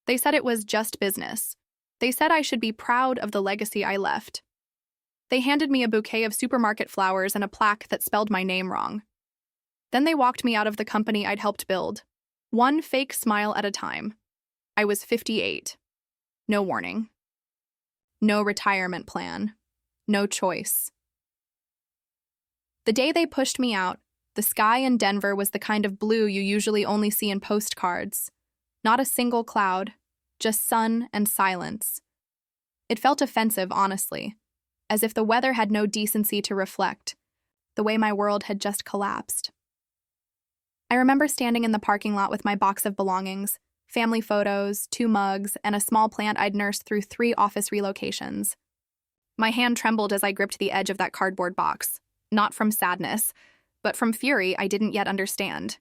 They said it was just business. They said I should be proud of the legacy I left. They handed me a bouquet of supermarket flowers and a plaque that spelled my name wrong. Then they walked me out of the company I'd helped build, one fake smile at a time. I was 58. No warning. No retirement plan. No choice. The day they pushed me out, the sky in Denver was the kind of blue you usually only see in postcards. Not a single cloud, just sun and silence. It felt offensive, honestly, as if the weather had no decency to reflect the way my world had just collapsed. I remember standing in the parking lot with my box of belongings, family photos, 2 mugs, and a small plant I'd nursed through 3 office relocations. My hand trembled as I gripped the edge of that cardboard box, not from sadness, but from fury I didn't yet understand.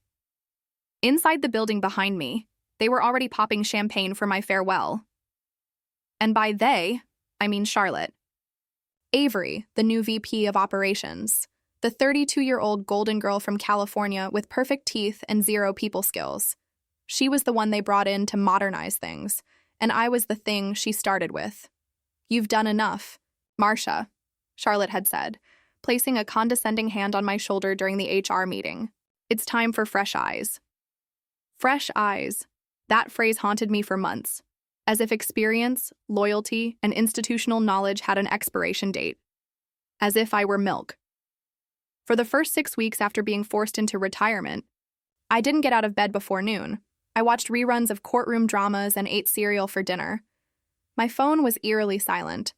Inside the building behind me, they were already popping champagne for my farewell. And by they, I mean Charlotte. Avery, the new VP of Operations, the 32-year-old golden girl from California with perfect teeth and 0 people skills. She was the one they brought in to modernize things, and I was the thing she started with. "You've done enough, Marcia," Charlotte had said, placing a condescending hand on my shoulder during the HR meeting. "It's time for fresh eyes." Fresh eyes. That phrase haunted me for months, as if experience, loyalty, and institutional knowledge had an expiration date. As if I were milk. For the first 6 weeks after being forced into retirement, I didn't get out of bed before noon. I watched reruns of courtroom dramas and ate cereal for dinner. My phone was eerily silent.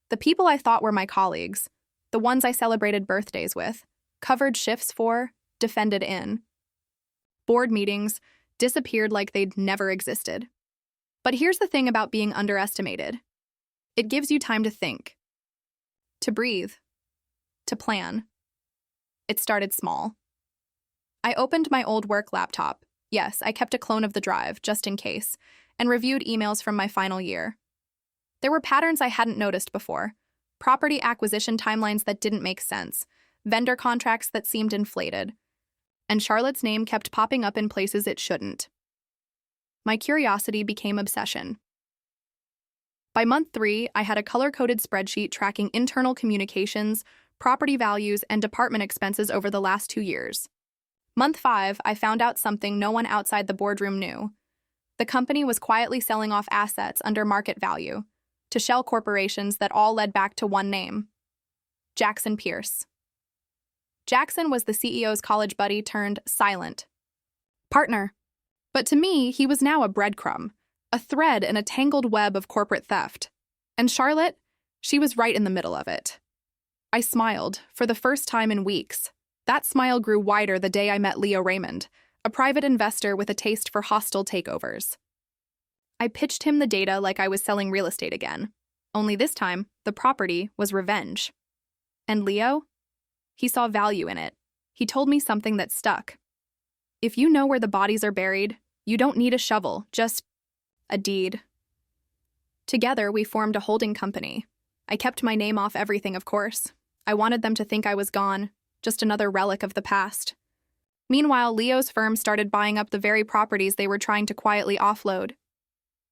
The people I thought were my colleagues, the ones I celebrated birthdays with, covered shifts for, defended in. Board meetings disappeared like they'd never existed. But here's the thing about being underestimated. It gives you time to think, to breathe, to plan. It started small. I opened my old work laptop. Yes, I kept a clone of the drive, just in case, and reviewed emails from my final year. There were patterns I hadn't noticed before. Property acquisition timelines that didn't make sense, vendor contracts that seemed inflated, and Charlotte's name kept popping up in places it shouldn't. My curiosity became obsession. By month 3, I had a color-coded spreadsheet tracking internal communications, property values, and department expenses over the last 2 years. Month 5, I found out something no one outside the boardroom knew. The company was quietly selling off assets under market value to shell corporations that all led back to one name: Jackson Pierce. Jackson was the CEO's college buddy turned silent partner. But to me, he was now a breadcrumb, a thread in a tangled web of corporate theft. And Charlotte, she was right in the middle of it. I smiled, for the first time in weeks. That smile grew wider the day I met Leo Raymond, a private investor with a taste for hostile takeovers. I pitched him the data like I was selling real estate again. Only this time, the property was revenge. And Leo? He saw value in it. He told me something that stuck. If you know where the bodies are buried, you don't need a shovel, just a deed. Together, we formed a holding company. I kept my name off everything, of course. I wanted them to think I was gone, just another relic of the past. Meanwhile, Leo's firm started buying up the very properties they were trying to quietly offload.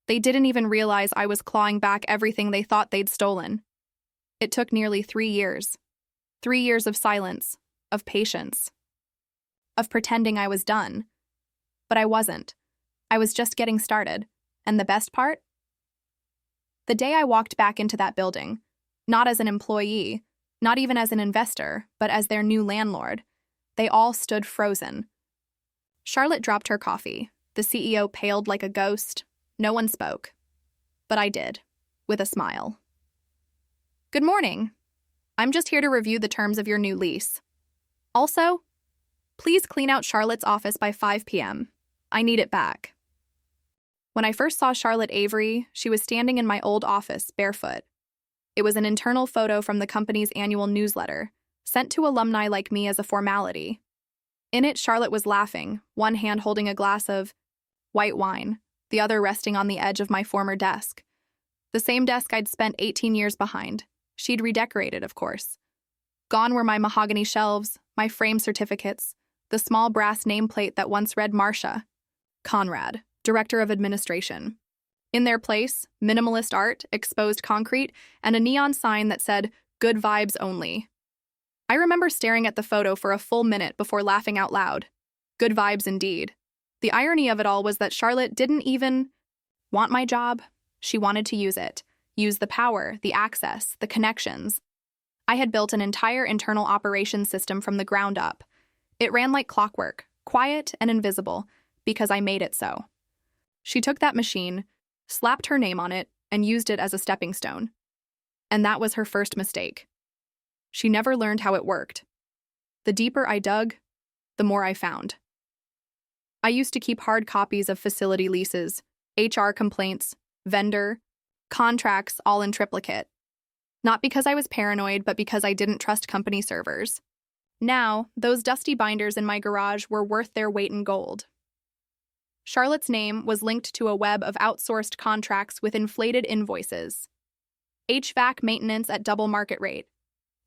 They didn't even realize I was clawing back everything they thought they'd stolen. It took nearly 3 years. 3 years of silence, of patience, of pretending I was done. But I wasn't. I was just getting started. And the best part? The day I walked back into that building, not as an employee, not even as an investor, but as their new landlord, they all stood frozen. Charlotte dropped her coffee. The CEO paled like a ghost. No one spoke. But I did, with a smile. "Good morning. I'm just here to review the terms of your new lease. Also, please clean out Charlotte's office by 5 p.m. I need it back." When I first saw Charlotte Avery, she was standing in my old office, barefoot. It was an internal photo from the company's annual newsletter, sent to alumni like me as a formality. In it, Charlotte was laughing, one hand holding a glass of white wine, the other resting on the edge of my former desk. The same desk I'd spent 18 years behind. She'd redecorated, of course. Gone were my mahogany shelves, my frame certificates, the small brass nameplate that once read Marcia. Conrad, Director of Administration. In their place, minimalist art, exposed concrete, and a neon sign that said, "Good vibes only." I remember staring at the photo for a full minute before laughing out loud. Good vibes indeed. The irony of it all was that Charlotte didn't even want my job. She wanted to use it. Use the power, the access, the connections. I had built an entire internal operations system from the ground up. It ran like clockwork, quiet and invisible, because I made it so. She took that machine, slapped her name on it, and used it as a stepping stone. And that was her first mistake. She never learned how it worked. The deeper I dug, the more I found. I used to keep hard copies of facility leases, HR complaints, vendor, contracts, all in triplicate. Not because I was paranoid, but because I didn't trust company servers. Now, those dusty binders in my garage were worth their weight in gold. Charlotte's name was linked to a web of outsourced contracts with inflated invoices. HVAC maintenance at double market rate.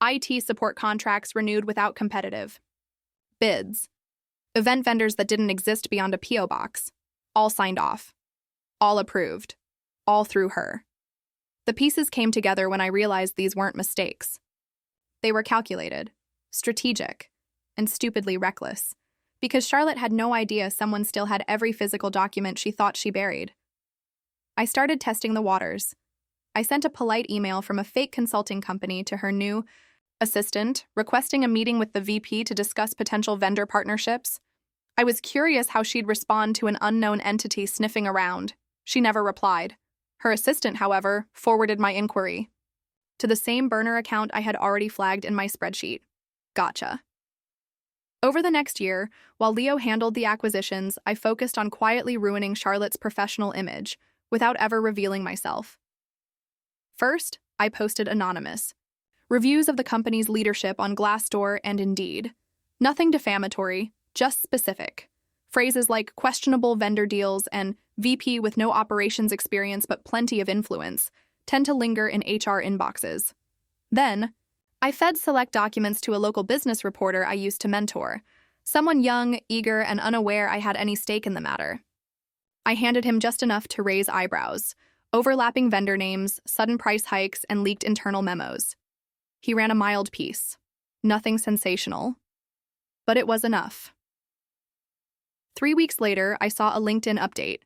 IT support contracts renewed without competitive bids. Event vendors that didn't exist beyond a P.O. box. All signed off. All approved. All through her. The pieces came together when I realized these weren't mistakes. They were calculated, strategic, and stupidly reckless, because Charlotte had no idea someone still had every physical document she thought she buried. I started testing the waters. I sent a polite email from a fake consulting company to her new assistant, requesting a meeting with the VP to discuss potential vendor partnerships. I was curious how she'd respond to an unknown entity sniffing around. She never replied. Her assistant, however, forwarded my inquiry to the same burner account I had already flagged in my spreadsheet. Gotcha. Over the next year, while Leo handled the acquisitions, I focused on quietly ruining Charlotte's professional image without ever revealing myself. First, I posted anonymous reviews of the company's leadership on Glassdoor and Indeed. Nothing defamatory, just specific. Phrases like questionable vendor deals and VP with no operations experience but plenty of influence tend to linger in HR inboxes. Then, I fed select documents to a local business reporter I used to mentor, someone young, eager, and unaware I had any stake in the matter. I handed him just enough to raise eyebrows, overlapping vendor names, sudden price hikes, and leaked internal memos. He ran a mild piece. Nothing sensational. But it was enough. 3 weeks later, I saw a LinkedIn update.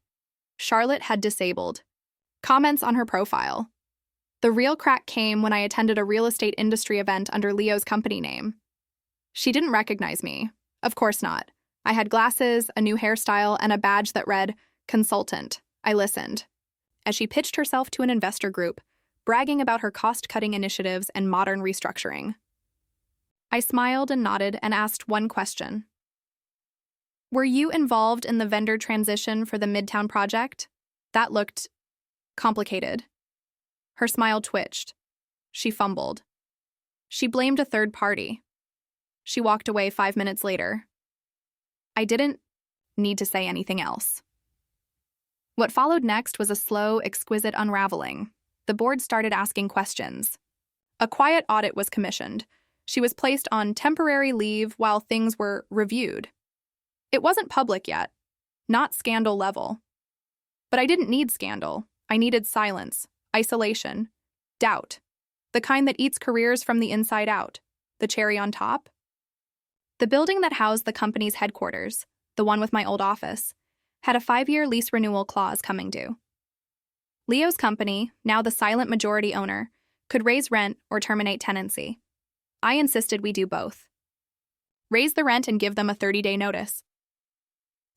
Charlotte had disabled comments on her profile. The real crack came when I attended a real estate industry event under Leo's company name. She didn't recognize me. Of course not. I had glasses, a new hairstyle, and a badge that read, Consultant. I listened. As she pitched herself to an investor group, bragging about her cost-cutting initiatives and modern restructuring. I smiled and nodded and asked one question. Were you involved in the vendor transition for the Midtown project? That looked complicated. Her smile twitched. She fumbled. She blamed a third party. She walked away 5 minutes later. I didn't need to say anything else. What followed next was a slow, exquisite unraveling. The board started asking questions. A quiet audit was commissioned. She was placed on temporary leave while things were reviewed. It wasn't public yet, not scandal level. But I didn't need scandal. I needed silence, isolation, doubt, the kind that eats careers from the inside out. The cherry on top? The building that housed the company's headquarters, the one with my old office, had a 5-year lease renewal clause coming due. Leo's company, now the silent majority owner, could raise rent or terminate tenancy. I insisted we do both. Raise the rent and give them a 30-day notice.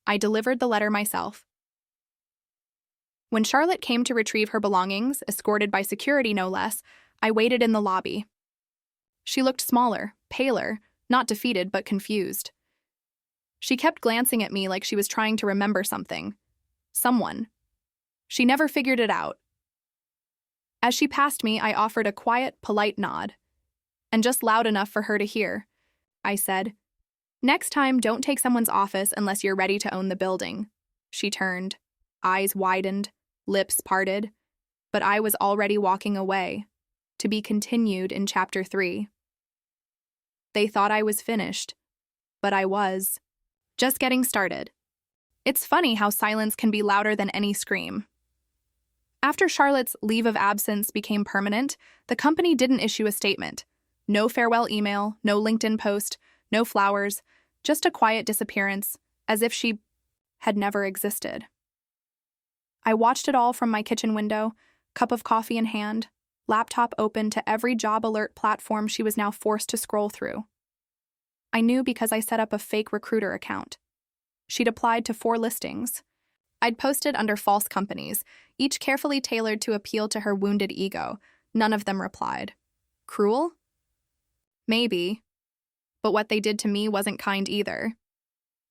I delivered the letter myself. When Charlotte came to retrieve her belongings, escorted by security no less, I waited in the lobby. She looked smaller, paler, not defeated but confused. She kept glancing at me like she was trying to remember something. Someone. She never figured it out. As she passed me, I offered a quiet, polite nod. And just loud enough for her to hear, I said, "Next time, don't take someone's office unless you're ready to own the building." She turned, eyes widened, lips parted, but I was already walking away, to be continued in Chapter 3. They thought I was finished, but I was. Just getting started. It's funny how silence can be louder than any scream. After Charlotte's leave of absence became permanent, the company didn't issue a statement. No farewell email, no LinkedIn post, no flowers, just a quiet disappearance, as if she had never existed. I watched it all from my kitchen window, cup of coffee in hand, laptop open to every job alert platform she was now forced to scroll through. I knew because I set up a fake recruiter account. She'd applied to 4 listings. I'd posted under false companies, each carefully tailored to appeal to her wounded ego. None of them replied. Cruel? Maybe. But what they did to me wasn't kind either.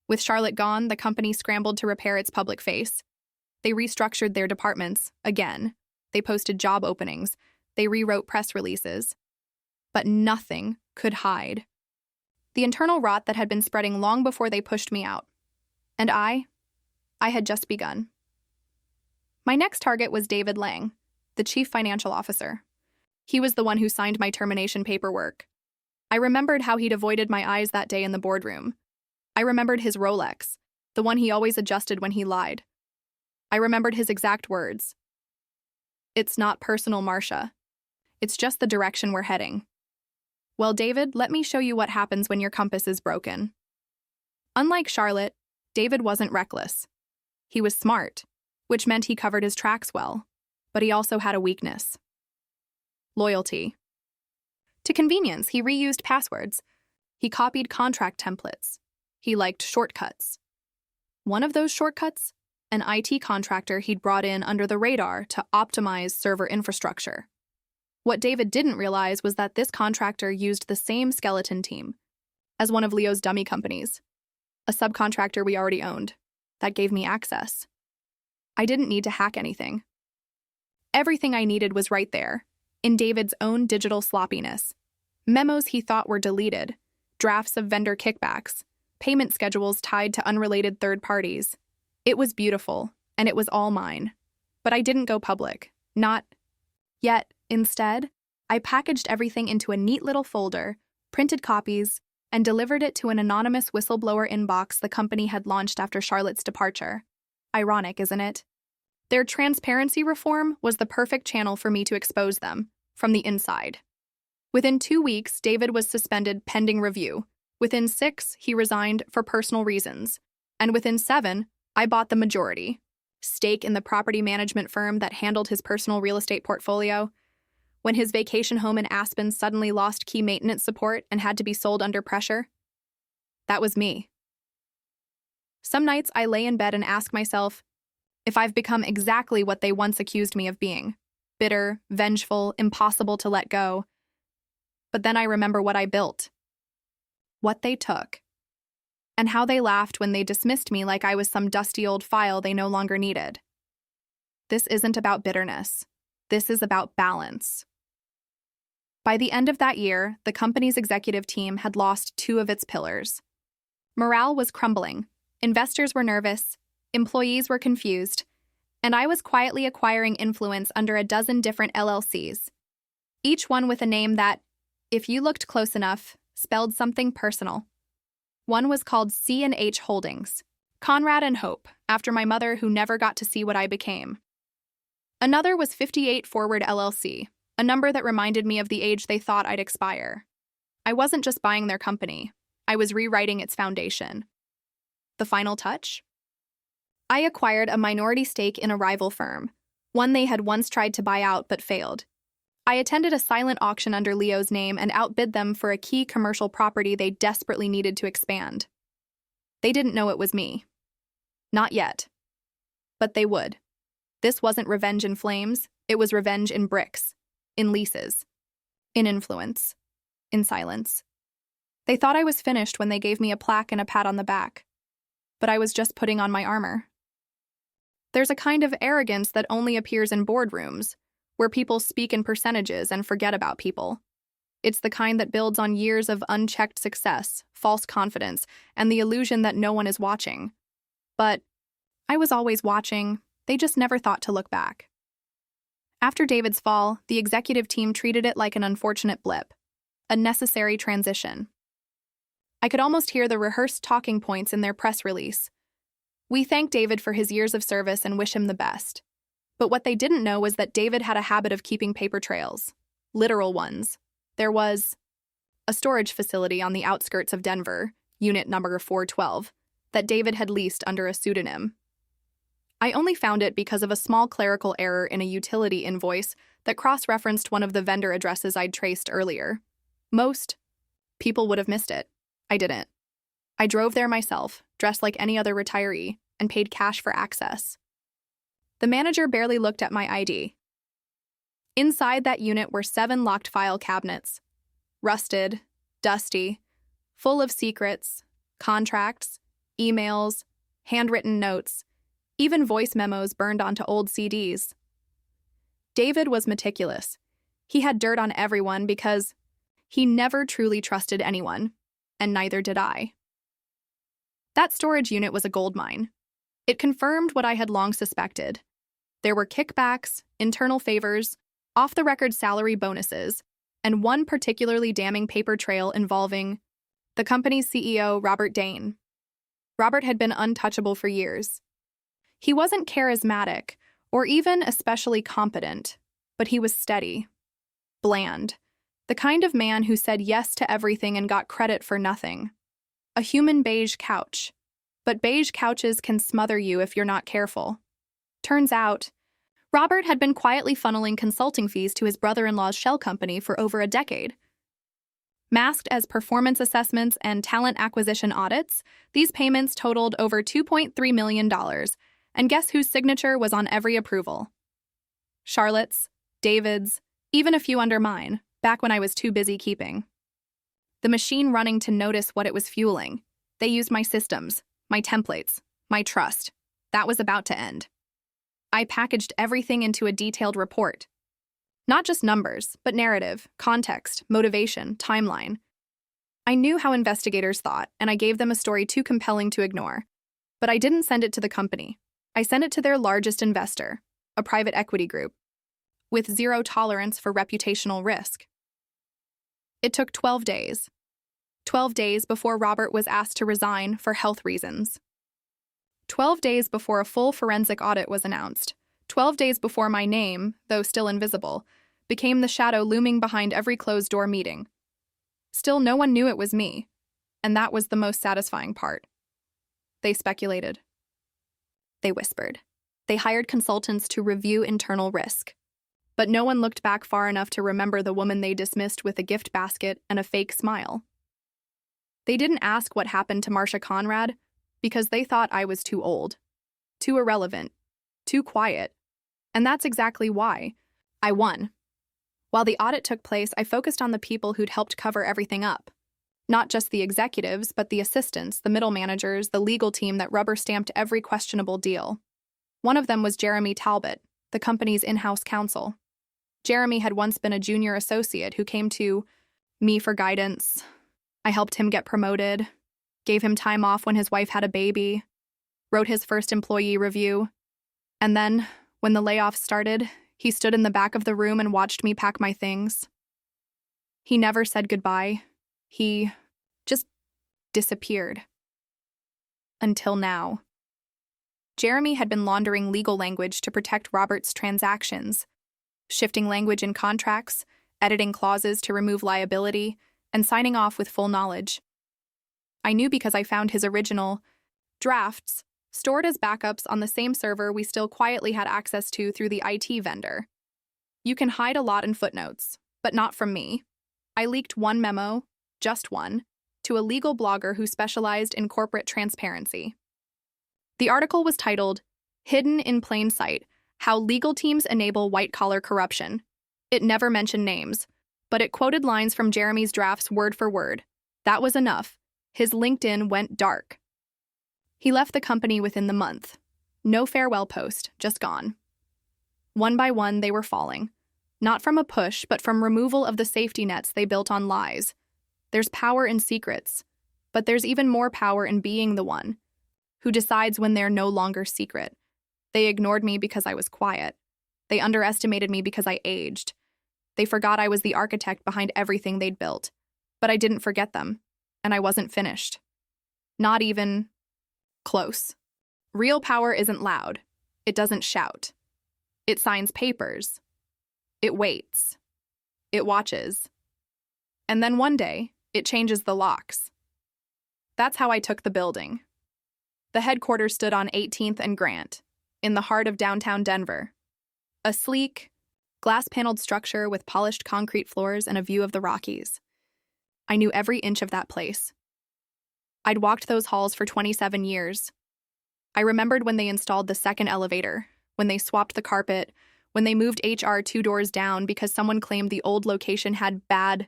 With Charlotte gone, the company scrambled to repair its public face. They restructured their departments, again. They posted job openings. They rewrote press releases. But nothing could hide the internal rot that had been spreading long before they pushed me out. And I had just begun. My next target was David Lang, the chief financial officer. He was the one who signed my termination paperwork. I remembered how he'd avoided my eyes that day in the boardroom. I remembered his Rolex, the one he always adjusted when he lied. I remembered his exact words. "It's not personal, Marcia. It's just the direction we're heading." Well, David, let me show you what happens when your compass is broken. Unlike Charlotte, David wasn't reckless. He was smart, which meant he covered his tracks well, but he also had a weakness. Loyalty. To convenience, he reused passwords. He copied contract templates. He liked shortcuts. One of those shortcuts? An IT contractor he'd brought in under the radar to optimize server infrastructure. What David didn't realize was that this contractor used the same skeleton team as one of Leo's dummy companies, a subcontractor we already owned. That gave me access. I didn't need to hack anything. Everything I needed was right there, in David's own digital sloppiness. Memos he thought were deleted, drafts of vendor kickbacks, payment schedules tied to unrelated third parties. It was beautiful, and it was all mine. But I didn't go public. Not yet. Instead, I packaged everything into a neat little folder, printed copies, and delivered it to an anonymous whistleblower inbox the company had launched after Charlotte's departure. Ironic, isn't it? Their transparency reform was the perfect channel for me to expose them, from the inside. Within 2 weeks, David was suspended pending review. Within 6, he resigned for personal reasons. And within 7, I bought the majority stake in the property management firm that handled his personal real estate portfolio. When his vacation home in Aspen suddenly lost key maintenance support and had to be sold under pressure, that was me. Some nights I lay in bed and ask myself if I've become exactly what they once accused me of being: bitter, vengeful, impossible to let go. But then I remember what I built, what they took, and how they laughed when they dismissed me like I was some dusty old file they no longer needed. This isn't about bitterness. This is about balance. By the end of that year, the company's executive team had lost 2 of its pillars. Morale was crumbling, investors were nervous, employees were confused, and I was quietly acquiring influence under a dozen different LLCs, each one with a name that, if you looked close enough, spelled something personal. One was called C&H Holdings, Conrad and Hope, after my mother who never got to see what I became. Another was 58 Forward LLC, a number that reminded me of the age they thought I'd expire. I wasn't just buying their company, I was rewriting its foundation. The final touch? I acquired a minority stake in a rival firm, one they had once tried to buy out but failed. I attended a silent auction under Leo's name and outbid them for a key commercial property they desperately needed to expand. They didn't know it was me. Not yet. But they would. This wasn't revenge in flames, it was revenge in bricks, in leases, in influence, in silence. They thought I was finished when they gave me a plaque and a pat on the back. But I was just putting on my armor. There's a kind of arrogance that only appears in boardrooms, where people speak in percentages and forget about people. It's the kind that builds on years of unchecked success, false confidence, and the illusion that no one is watching. But I was always watching. They just never thought to look back. After David's fall, the executive team treated it like an unfortunate blip, a necessary transition. I could almost hear the rehearsed talking points in their press release. We thank David for his years of service and wish him the best. But what they didn't know was that David had a habit of keeping paper trails. Literal ones. There was a storage facility on the outskirts of Denver, unit number 412, that David had leased under a pseudonym. I only found it because of a small clerical error in a utility invoice that cross-referenced one of the vendor addresses I'd traced earlier. Most people would have missed it. I didn't. I drove there myself, dressed like any other retiree, and paid cash for access. The manager barely looked at my ID. Inside that unit were 7 locked file cabinets. Rusted, dusty, full of secrets, contracts, emails, handwritten notes, even voice memos burned onto old CDs. David was meticulous. He had dirt on everyone because he never truly trusted anyone, and neither did I. That storage unit was a goldmine. It confirmed what I had long suspected. There were kickbacks, internal favors, off-the-record salary bonuses, and one particularly damning paper trail involving the company's CEO, Robert Dane. Robert had been untouchable for years. He wasn't charismatic or even especially competent, but he was steady, bland, the kind of man who said yes to everything and got credit for nothing. A human beige couch. But beige couches can smother you if you're not careful. Turns out, Robert had been quietly funneling consulting fees to his brother-in-law's shell company for over a decade. Masked as performance assessments and talent acquisition audits, these payments totaled over $2.3 million, and guess whose signature was on every approval? Charlotte's, David's, even a few under mine, back when I was too busy keeping. The machine running to notice what it was fueling. They used my systems, my templates, my trust. That was about to end. I packaged everything into a detailed report. Not just numbers, but narrative, context, motivation, timeline. I knew how investigators thought, and I gave them a story too compelling to ignore. But I didn't send it to the company. I sent it to their largest investor, a private equity group, with zero tolerance for reputational risk. It took 12 days. 12 days before Robert was asked to resign for health reasons. 12 days before a full forensic audit was announced. 12 days before my name, though still invisible, became the shadow looming behind every closed-door meeting. Still, no one knew it was me, and that was the most satisfying part. They speculated. They whispered. They hired consultants to review internal risk. But no one looked back far enough to remember the woman they dismissed with a gift basket and a fake smile. They didn't ask what happened to Marcia Conrad because they thought I was too old, too irrelevant, too quiet. And that's exactly why I won. While the audit took place, I focused on the people who'd helped cover everything up. Not just the executives, but the assistants, the middle managers, the legal team that rubber-stamped every questionable deal. One of them was Jeremy Talbot, the company's in-house counsel. Jeremy had once been a junior associate who came to me for guidance. I helped him get promoted, gave him time off when his wife had a baby, wrote his first employee review. And then, when the layoffs started, he stood in the back of the room and watched me pack my things. He never said goodbye. He just disappeared. Until now. Jeremy had been laundering legal language to protect Robert's transactions, shifting language in contracts, editing clauses to remove liability, and signing off with full knowledge. I knew because I found his original drafts stored as backups on the same server we still quietly had access to through the IT vendor. You can hide a lot in footnotes, but not from me. I leaked one memo, just one, to a legal blogger who specialized in corporate transparency. The article was titled, "Hidden in Plain Sight: How Legal Teams Enable White-Collar Corruption." It never mentioned names, but it quoted lines from Jeremy's drafts word for word. That was enough. His LinkedIn went dark. He left the company within the month. No farewell post, just gone. One by one, they were falling. Not from a push, but from removal of the safety nets they built on lies. There's power in secrets, but there's even more power in being the one who decides when they're no longer secret. They ignored me because I was quiet. They underestimated me because I aged. They forgot I was the architect behind everything they'd built. But I didn't forget them, and I wasn't finished. Not even close. Real power isn't loud. It doesn't shout. It signs papers. It waits. It watches. And then one day, it changes the locks. That's how I took the building. The headquarters stood on 18th and Grant, in the heart of downtown Denver. A sleek, glass-paneled structure with polished concrete floors and a view of the Rockies. I knew every inch of that place. I'd walked those halls for 27 years. I remembered when they installed the second elevator, when they swapped the carpet, when they moved HR 2 doors down because someone claimed the old location had bad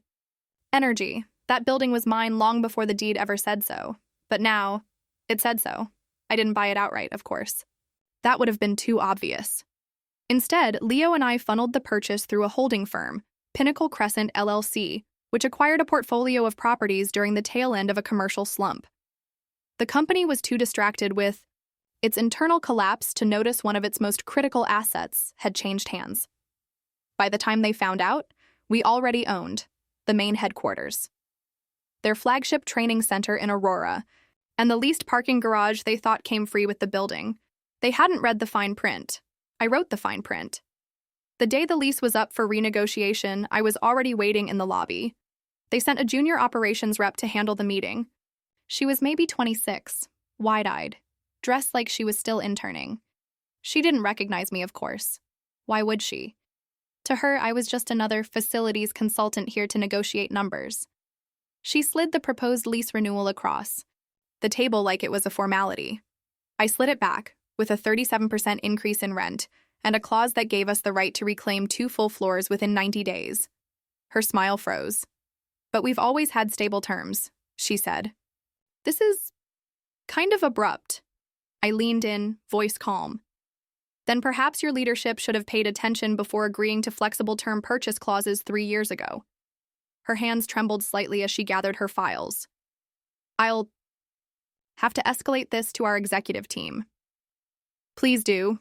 energy. That building was mine long before the deed ever said so. But now, it said so. I didn't buy it outright, of course. That would have been too obvious. Instead, Leo and I funneled the purchase through a holding firm, Pinnacle Crescent LLC, which acquired a portfolio of properties during the tail end of a commercial slump. The company was too distracted with its internal collapse to notice one of its most critical assets had changed hands. By the time they found out, we already owned the main headquarters, their flagship training center in Aurora, and the leased parking garage they thought came free with the building. They hadn't read the fine print. I wrote the fine print. The day the lease was up for renegotiation, I was already waiting in the lobby. They sent a junior operations rep to handle the meeting. She was maybe 26, wide-eyed, dressed like she was still interning. She didn't recognize me, of course. Why would she? To her, I was just another facilities consultant here to negotiate numbers. She slid the proposed lease renewal across the table like it was a formality. I slid it back, with a 37% increase in rent, and a clause that gave us the right to reclaim 2 full floors within 90 days. Her smile froze. But we've always had stable terms, she said. This is kind of abrupt. I leaned in, voice calm. Then perhaps your leadership should have paid attention before agreeing to flexible term purchase clauses 3 years ago. Her hands trembled slightly as she gathered her files. I'll have to escalate this to our executive team. Please do.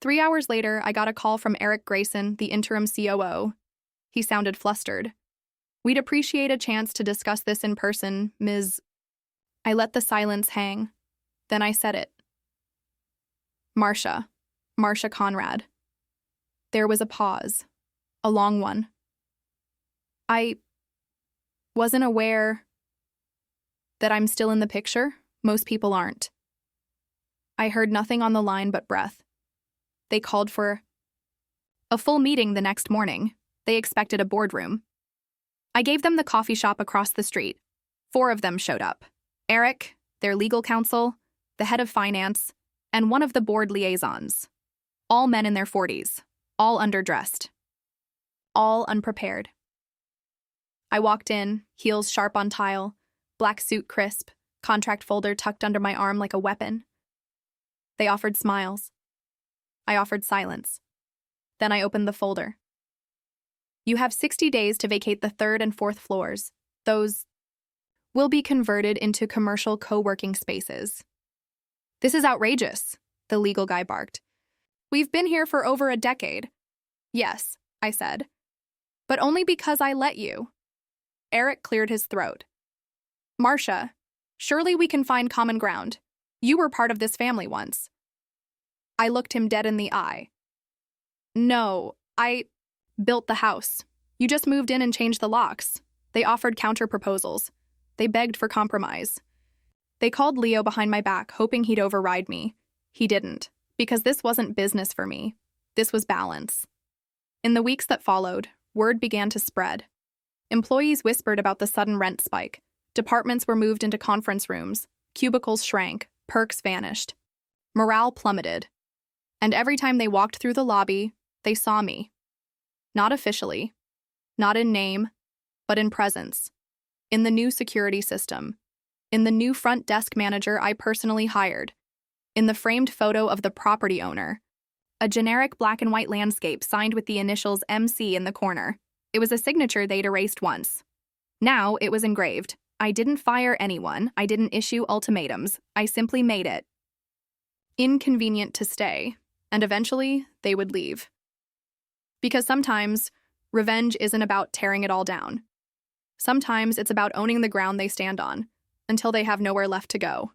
3 hours later, I got a call from Eric Grayson, the interim COO. He sounded flustered. We'd appreciate a chance to discuss this in person, Ms. I let the silence hang. Then I said it. Marcia Conrad. There was a pause, a long one. I wasn't aware that I'm still in the picture. Most people aren't. I heard nothing on the line but breath. They called for a full meeting the next morning. They expected a boardroom. I gave them the coffee shop across the street. 4 of them showed up. Eric, their legal counsel, the head of finance, and one of the board liaisons. All men in their 40s, all underdressed, all unprepared. I walked in, heels sharp on tile, black suit crisp, contract folder tucked under my arm like a weapon. They offered smiles. I offered silence. Then I opened the folder. You have 60 days to vacate the 3rd and 4th floors. Those will be converted into commercial co-working spaces. This is outrageous, the legal guy barked. We've been here for over a decade. Yes, I said. But only because I let you. Eric cleared his throat. Marcia, surely we can find common ground. You were part of this family once. I looked him dead in the eye. No, I built the house. You just moved in and changed the locks. They offered counter-proposals. They begged for compromise. They called Leo behind my back, hoping he'd override me. He didn't, because this wasn't business for me. This was balance. In the weeks that followed, word began to spread. Employees whispered about the sudden rent spike. Departments were moved into conference rooms. Cubicles shrank. Perks vanished. Morale plummeted. And every time they walked through the lobby, they saw me. Not officially, not in name, but in presence. In the new security system. In the new front desk manager I personally hired. In the framed photo of the property owner. A generic black and white landscape signed with the initials MC in the corner. It was a signature they'd erased once. Now it was engraved. I didn't fire anyone. I didn't issue ultimatums. I simply made it inconvenient to stay, and eventually they would leave. Because sometimes revenge isn't about tearing it all down. Sometimes it's about owning the ground they stand on, until they have nowhere left to go.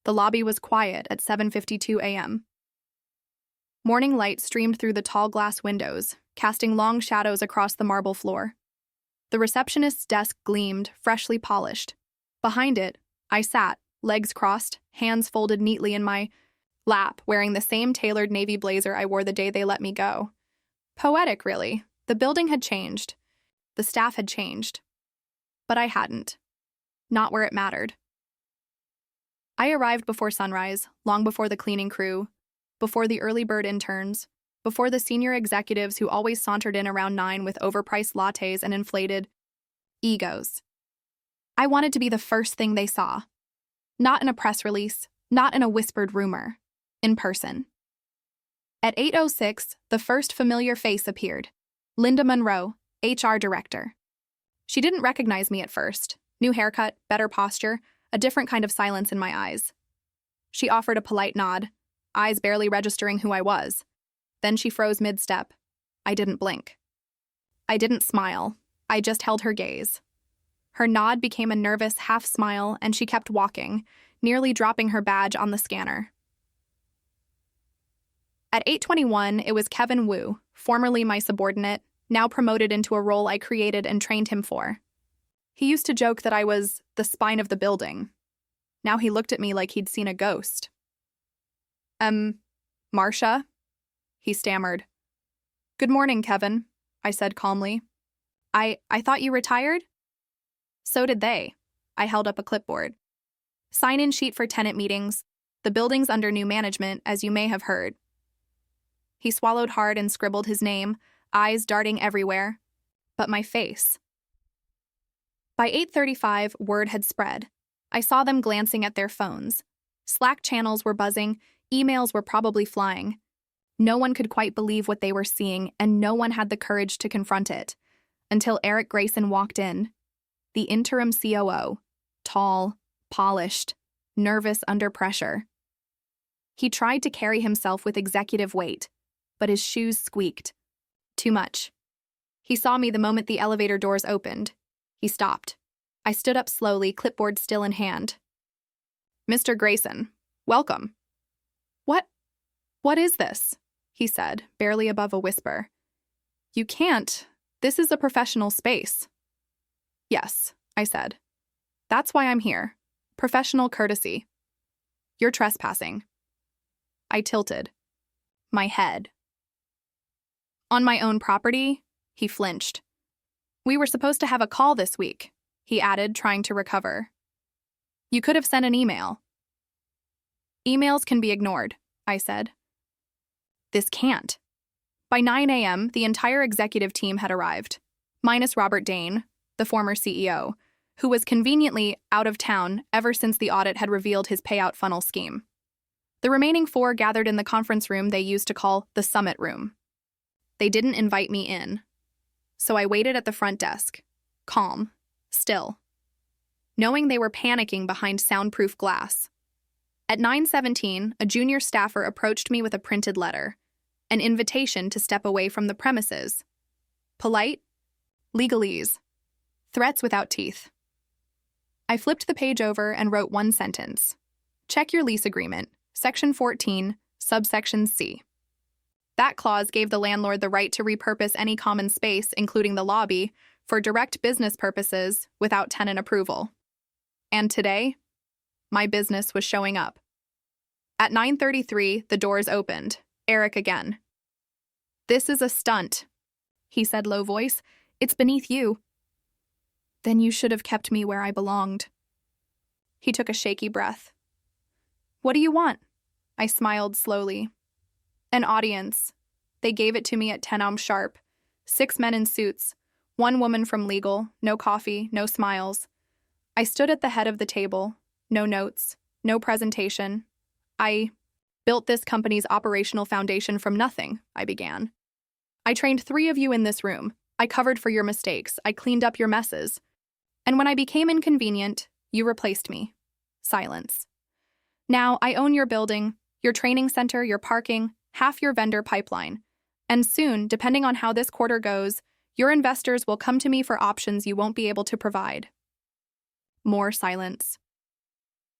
The lobby was quiet at 7:52 a.m. Morning light streamed through the tall glass windows, casting long shadows across the marble floor. The receptionist's desk gleamed, freshly polished. Behind it, I sat, legs crossed, hands folded neatly in my lap, wearing the same tailored navy blazer I wore the day they let me go. Poetic, really. The building had changed. The staff had changed. But I hadn't. Not where it mattered. I arrived before sunrise, long before the cleaning crew, before the early bird interns, before the senior executives who always sauntered in around 9 with overpriced lattes and inflated egos. I wanted to be the first thing they saw. Not in a press release, not in a whispered rumor. In person. At 8:06, the first familiar face appeared. Linda Monroe, HR director. She didn't recognize me at first. New haircut, better posture, a different kind of silence in my eyes. She offered a polite nod, eyes barely registering who I was. Then she froze mid-step. I didn't blink. I didn't smile. I just held her gaze. Her nod became a nervous half-smile, and she kept walking, nearly dropping her badge on the scanner. At 8:21, it was Kevin Wu, formerly my subordinate, now promoted into a role I created and trained him for. He used to joke that I was the spine of the building. Now he looked at me like he'd seen a ghost. Marcia? He stammered. Good morning, Kevin, I said calmly. I thought you retired? So did they. I held up a clipboard. Sign-in sheet for tenant meetings. The building's under new management, as you may have heard. He swallowed hard and scribbled his name, eyes darting everywhere. But my face. By 8:35, word had spread. I saw them glancing at their phones. Slack channels were buzzing, emails were probably flying. No one could quite believe what they were seeing, and no one had the courage to confront it. Until Eric Grayson walked in. The interim COO. Tall, polished, nervous under pressure. He tried to carry himself with executive weight, but his shoes squeaked. Too much. He saw me the moment the elevator doors opened. He stopped. I stood up slowly, clipboard still in hand. Mr. Grayson, welcome. What is this? He said, barely above a whisper. You can't. This is a professional space. Yes, I said. That's why I'm here. Professional courtesy. You're trespassing. I tilted. My head. On my own property? He flinched. We were supposed to have a call this week, he added, trying to recover. You could have sent an email. Emails can be ignored, I said. This can't. By 9 a.m., the entire executive team had arrived, minus Robert Dane, the former CEO, who was conveniently out of town ever since the audit had revealed his payout funnel scheme. The remaining 4 gathered in the conference room they used to call the Summit Room. They didn't invite me in, so I waited at the front desk, calm, still, knowing they were panicking behind soundproof glass. At 9:17, a junior staffer approached me with a printed letter, an invitation to step away from the premises. Polite, legalese, threats without teeth. I flipped the page over and wrote one sentence. Check your lease agreement, Section 14, subsection C. That clause gave the landlord the right to repurpose any common space, including the lobby, for direct business purposes without tenant approval. And today, my business was showing up. At 9:33, the doors opened. Eric again. This is a stunt, he said low voice. It's beneath you. Then you should have kept me where I belonged. He took a shaky breath. What do you want? I smiled slowly. An audience. They gave it to me at 10 sharp. 6 men in suits. 1 woman from legal. No coffee, no smiles. I stood at the head of the table. No notes. No presentation. I built this company's operational foundation from nothing, I began. I trained 3 of you in this room. I covered for your mistakes. I cleaned up your messes. And when I became inconvenient, you replaced me. Silence. Now I own your building, your training center, your parking, half your vendor pipeline. And soon, depending on how this quarter goes, your investors will come to me for options you won't be able to provide. More silence.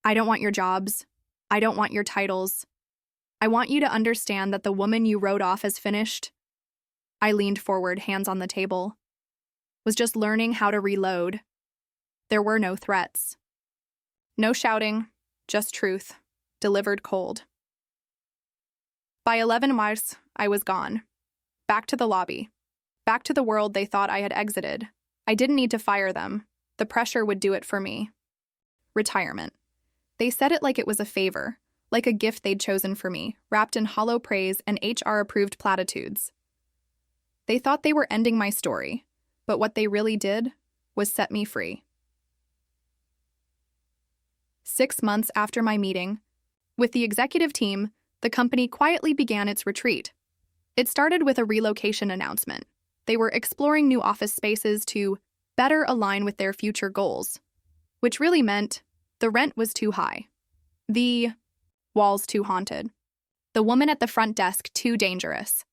I don't want your jobs. I don't want your titles. I want you to understand that the woman you wrote off as finished, I leaned forward, hands on the table, was just learning how to reload. There were no threats. No shouting, just truth, delivered cold. By 11 Mars, I was gone. Back to the lobby. Back to the world they thought I had exited. I didn't need to fire them. The pressure would do it for me. Retirement. They said it like it was a favor, like a gift they'd chosen for me, wrapped in hollow praise and HR-approved platitudes. They thought they were ending my story, but what they really did was set me free. 6 months after my meeting, with the executive team, the company quietly began its retreat. It started with a relocation announcement. They were exploring new office spaces to better align with their future goals, which really meant the rent was too high, the walls too haunted, the woman at the front desk too dangerous.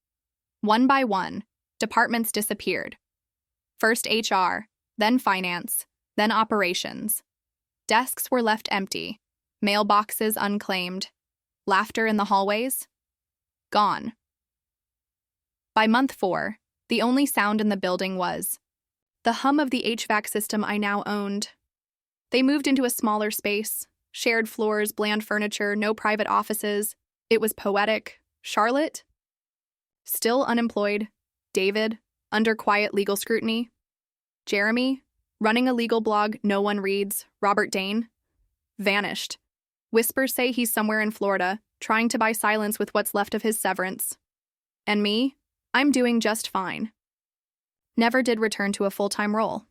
One by one, departments disappeared. First HR, then finance, then operations. Desks were left empty, mailboxes unclaimed, laughter in the hallways, gone. By month 4, the only sound in the building was the hum of the HVAC system I now owned. They moved into a smaller space, shared floors, bland furniture, no private offices. It was poetic. Charlotte? Still unemployed. David, under quiet legal scrutiny. Jeremy, running a legal blog no one reads. Robert Dane, vanished. Whispers say he's somewhere in Florida, trying to buy silence with what's left of his severance. And me? I'm doing just fine. Never did return to a full-time role.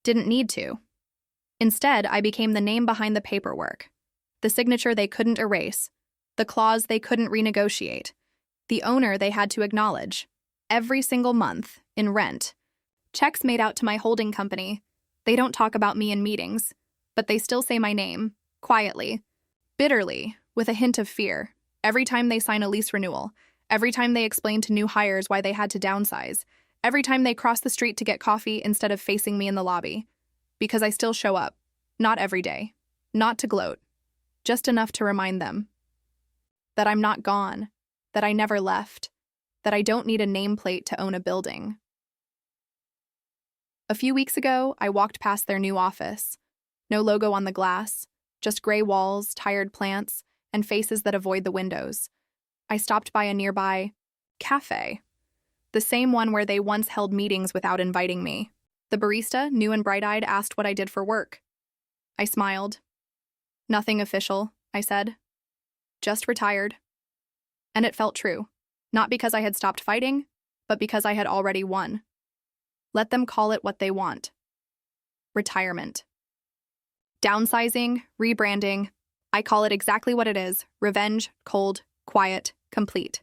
Didn't need to. Instead, I became the name behind the paperwork, the signature they couldn't erase, the clause they couldn't renegotiate, the owner they had to acknowledge. Every single month, in rent. Checks made out to my holding company. They don't talk about me in meetings, but they still say my name, quietly, bitterly, with a hint of fear, every time they sign a lease renewal, every time they explain to new hires why they had to downsize, every time they cross the street to get coffee instead of facing me in the lobby. Because I still show up, not every day, not to gloat, just enough to remind them that I'm not gone, that I never left, that I don't need a nameplate to own a building. A few weeks ago, I walked past their new office. No logo on the glass, just gray walls, tired plants, and faces that avoid the windows. I stopped by a nearby cafe, the same one where they once held meetings without inviting me. The barista, new and bright-eyed, asked what I did for work. I smiled. Nothing official, I said. Just retired. And it felt true. Not because I had stopped fighting, but because I had already won. Let them call it what they want. Retirement. Downsizing, rebranding. I call it exactly what it is. Revenge, cold, quiet, complete.